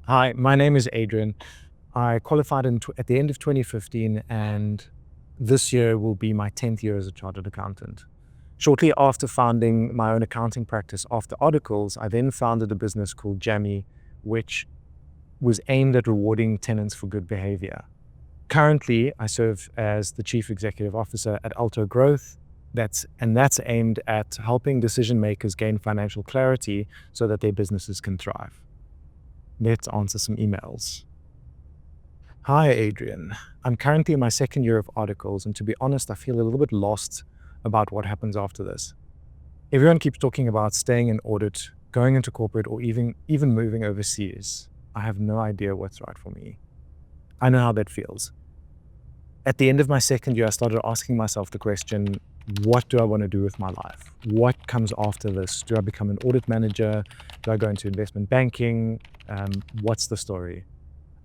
Hi, my name is Adrian. I qualified at the end of 2015, and this year will be my 10th year as a chartered accountant. Shortly after founding my own accounting practice after articles, I then founded a business called Jammy, which was aimed at rewarding tenants for good behavior. Currently, I serve as the Chief Executive Officer at Alto Growth. That's aimed at helping decision makers gain financial clarity so that their businesses can thrive. Let's answer some emails. Hi, Adrian. I'm currently in my second year of articles, and to be honest, I feel a little bit lost about what happens after this. Everyone keeps talking about staying in audit, going into corporate, or even moving overseas. I have no idea what's right for me. I know how that feels. At the end of my second year, I started asking myself the question, what do I want to do with my life? What comes after this? Do I become an audit manager? Do I go into investment banking? What's the story?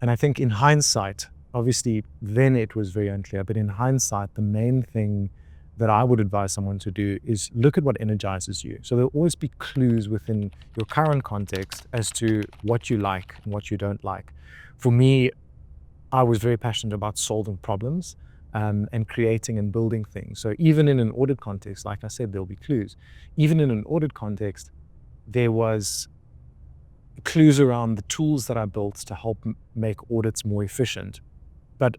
And I think in hindsight, obviously then it was very unclear, but in hindsight, the main thing that I would advise someone to do is look at what energizes you. So there'll always be clues within your current context as to what you like and what you don't like. For me, I was very passionate about solving problems and creating and building things. So even in an audit context, like I said, there'll be clues. Even in an audit context, there was clues around the tools that I built to help make audits more efficient. But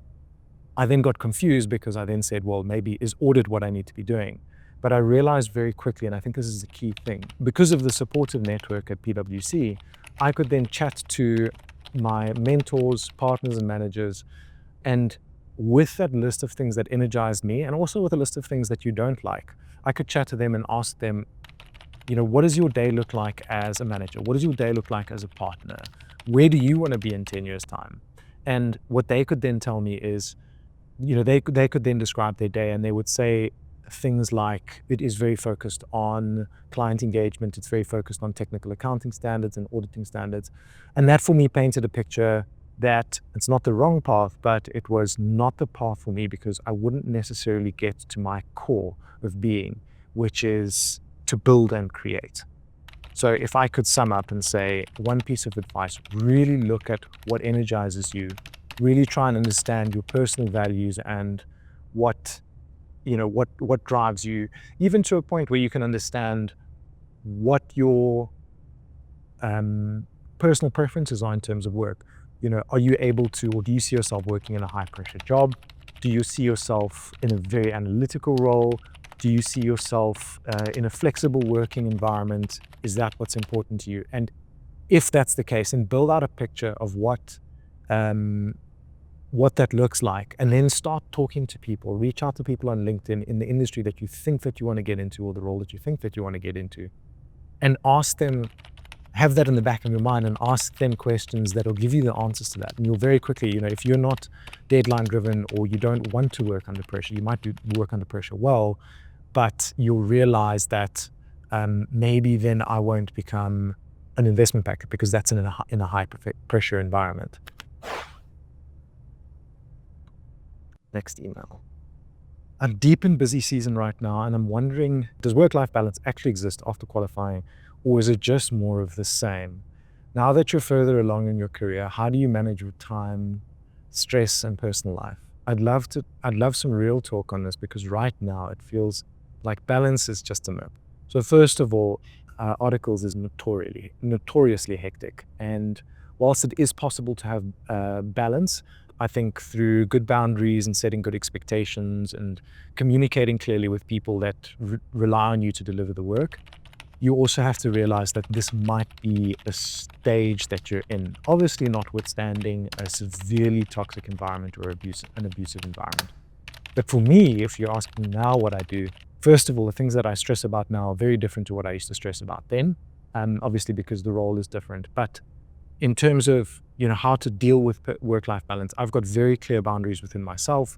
I then got confused because I then said, well, maybe is audit what I need to be doing? But I realized very quickly, and I think this is the key thing, because of the supportive network at PwC, I could then chat to my mentors, partners, and managers, and with that list of things that energized me, and also with a list of things that you don't like, I could chat to them and ask them, what does your day look like as a manager? What does your day look like as a partner? Where do you want to be in 10 years' time? And what they could then tell me is, they could then describe their day, and they would say things like, it is very focused on client engagement, it's very focused on technical accounting standards and auditing standards. And that for me painted a picture that it's not the wrong path, but it was not the path for me because I wouldn't necessarily get to my core of being, which is to build and create. So if I could sum up and say one piece of advice, really look at what energizes you, really try and understand your personal values and what drives you, even to a point where you can understand what your personal preferences are in terms of work. Are you able to, or do you see yourself working in a high pressure job? Do you see yourself in a very analytical role? Do you see yourself in a flexible working environment? Is that what's important to you? And if that's the case, then build out a picture of what that looks like, and then start talking to people. Reach out to people on LinkedIn in the industry that you think that you want to get into, or the role that you think that you want to get into, and ask them, have that in the back of your mind, and ask them questions that will give you the answers to that. And you'll very quickly, if you're not deadline driven or you don't want to work under pressure, you might work under pressure well, but you'll realize that maybe then I won't become an investment banker because that's in a high pressure environment. Next email. I'm deep in busy season right now, and I'm wondering, does work-life balance actually exist after qualifying, or is it just more of the same? Now that you're further along in your career, how do you manage your time, stress, and personal life? I'd love some real talk on this, because right now it feels like balance is just a myth. So first of all, articles is notoriously hectic, and whilst it is possible to have balance, I think through good boundaries and setting good expectations and communicating clearly with people that rely on you to deliver the work, you also have to realize that this might be a stage that you're in. Obviously notwithstanding a severely toxic environment or an abusive environment. But for me, if you're asking now what I do, first of all, the things that I stress about now are very different to what I used to stress about then, obviously because the role is different. But in terms of how to deal with work-life balance, I've got very clear boundaries within myself,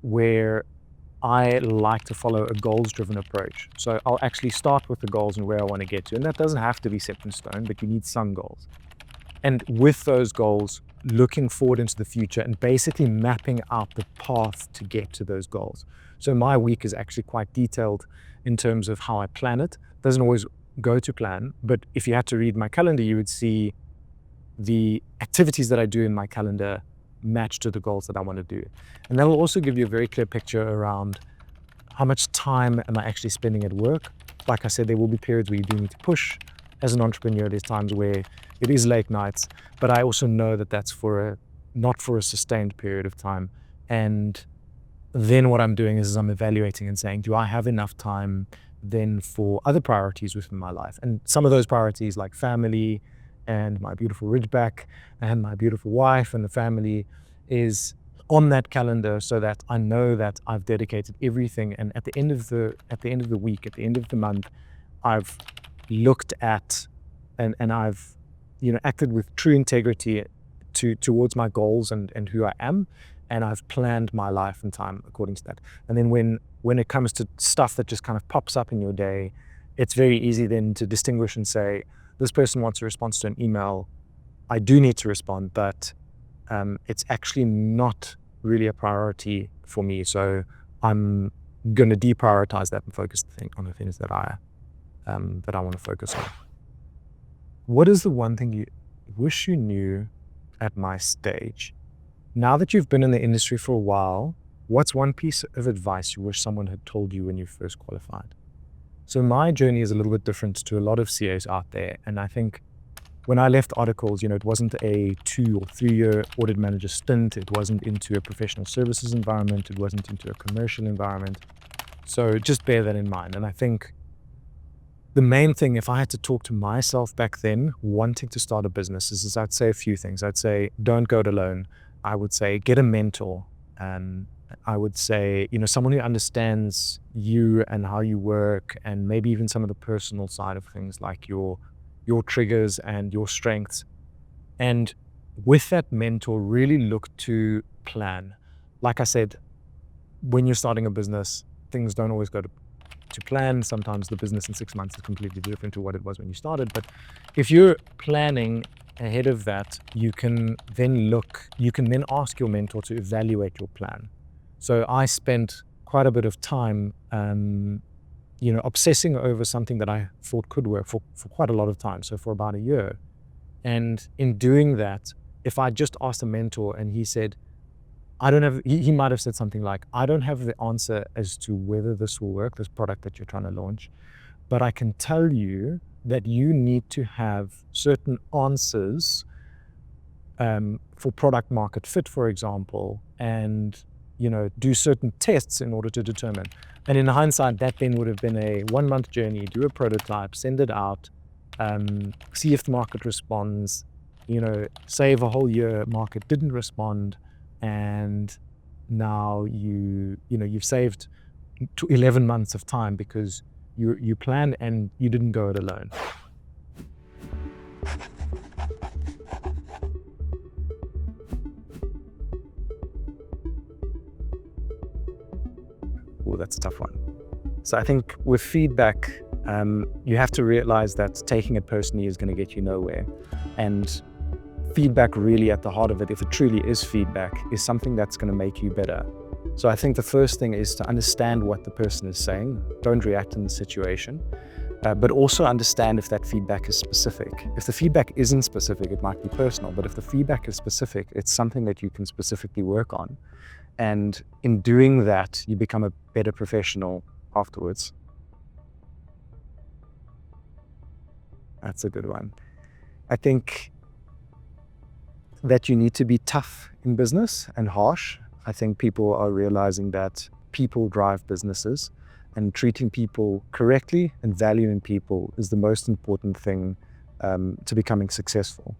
where I like to follow a goals-driven approach. So I'll actually start with the goals and where I want to get to, and that doesn't have to be set in stone, but you need some goals. And with those goals, looking forward into the future and basically mapping out the path to get to those goals. So my week is actually quite detailed in terms of how I plan it. Doesn't always go to plan, but if you had to read my calendar, you would see the activities that I do in my calendar match to the goals that I want to do. And that will also give you a very clear picture around how much time am I actually spending at work. Like I said, there will be periods where you do need to push. As an entrepreneur, there's times where it is late nights, but I also know that that's not for a sustained period of time. And then what I'm doing is I'm evaluating and saying, do I have enough time then for other priorities within my life? And some of those priorities, like family and my beautiful Ridgeback and my beautiful wife and the family, is on that calendar so that I know that I've dedicated everything. And at the end of the week, at the end of the month, I've looked at and I've acted with true integrity towards my goals and who I am, and I've planned my life and time according to that. And then when it comes to stuff that just kind of pops up in your day, it's very easy then to distinguish and say, this person wants a response to an email. I do need to respond, but it's actually not really a priority for me. So I'm going to deprioritize that and focus on the things that I want to focus on. What is the one thing you wish you knew at my stage? Now that you've been in the industry for a while, what's one piece of advice you wish someone had told you when you first qualified? So my journey is a little bit different to a lot of CAs out there. And I think when I left Articles, it wasn't a 2 or 3 year audit manager stint. It wasn't into a professional services environment. It wasn't into a commercial environment. So just bear that in mind. And I think the main thing, if I had to talk to myself back then, wanting to start a business, is I'd say a few things. I'd say, don't go it alone. I would say, get a mentor. I would say, someone who understands you and how you work, and maybe even some of the personal side of things, like your triggers and your strengths. And with that mentor, really look to plan. Like I said, when you're starting a business, things don't always go to plan. Sometimes the business in 6 months is completely different to what it was when you started. But if you're planning ahead of that, you can then ask your mentor to evaluate your plan. So I spent quite a bit of time, obsessing over something that I thought could work for quite a lot of time. So for about a year. And in doing that, if I just asked a mentor and he said, he might have said something like, I don't have the answer as to whether this will work, this product that you're trying to launch, but I can tell you that you need to have certain answers for product market fit, for example, and do certain tests in order to determine. And in hindsight, that then would have been a 1 month journey, do a prototype, send it out, see if the market responds, save a whole year, market didn't respond, and now you've saved 11 months of time because you planned and you didn't go it alone. Oh, that's a tough one. So I think with feedback, you have to realize that taking it personally is going to get you nowhere. And feedback, really at the heart of it, if it truly is feedback, is something that's going to make you better. So I think the first thing is to understand what the person is saying. Don't react in the situation, but also understand if that feedback is specific. If the feedback isn't specific, it might be personal, but if the feedback is specific, it's something that you can specifically work on. And in doing that, you become a better professional afterwards. That's a good one. I think that you need to be tough in business and harsh. I think people are realizing that people drive businesses, and treating people correctly and valuing people is the most important thing to becoming successful.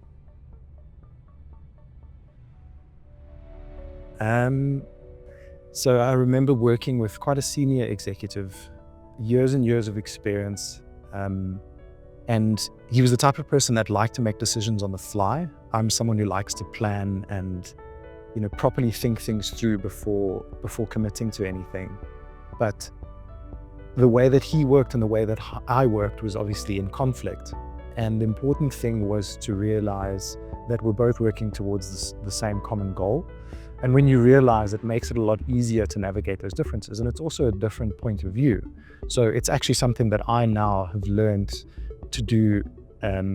So I remember working with quite a senior executive, years and years of experience, and he was the type of person that liked to make decisions on the fly. I'm someone who likes to plan and properly think things through before committing to anything. But the way that he worked and the way that I worked was obviously in conflict. And the important thing was to realize that we're both working towards the same common goal. And when you realize, it makes it a lot easier to navigate those differences. And it's also a different point of view. So it's actually something that I now have learned to do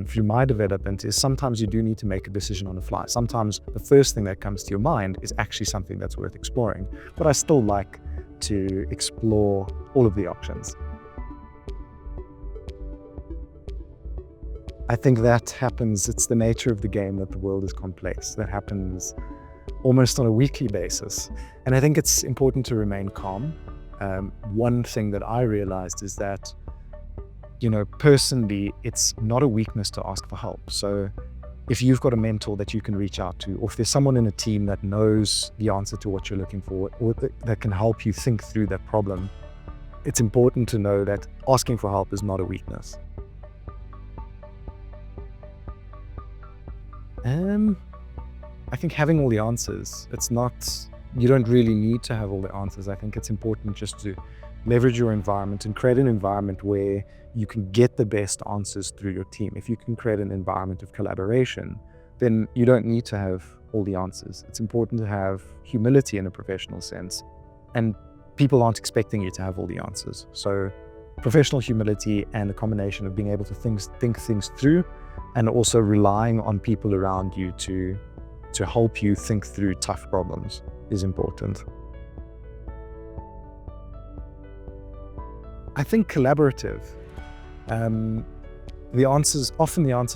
through my development is sometimes you do need to make a decision on the fly. Sometimes the first thing that comes to your mind is actually something that's worth exploring, but I still like to explore all of the options. I think that happens, it's the nature of the game that the world is complex. That happens almost on a weekly basis. And I think it's important to remain calm. One thing that I realized is that, personally, it's not a weakness to ask for help. So if you've got a mentor that you can reach out to, or if there's someone in a team that knows the answer to what you're looking for, or that can help you think through that problem, it's important to know that asking for help is not a weakness. I think having all the answers, you don't really need to have all the answers. I think it's important just to leverage your environment and create an environment where you can get the best answers through your team. If you can create an environment of collaboration, then you don't need to have all the answers. It's important to have humility in a professional sense, and people aren't expecting you to have all the answers. So professional humility and a combination of being able to think things through, and also relying on people around you to help you think through tough problems is important. I think collaborative. The answers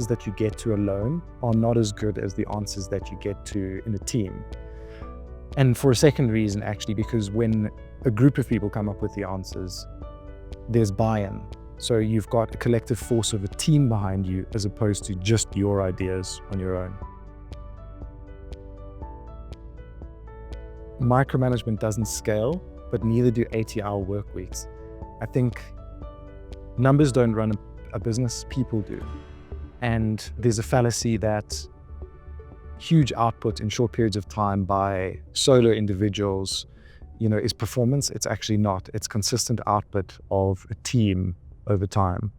that you get to alone are not as good as the answers that you get to in a team. And for a second reason, actually, because when a group of people come up with the answers, there's buy-in. So you've got a collective force of a team behind you as opposed to just your ideas on your own. Micromanagement doesn't scale, but neither do 80-hour work weeks. I think numbers don't run a business, people do. And there's a fallacy that huge output in short periods of time by solo individuals, is performance. It's actually not. It's consistent output of a team over time.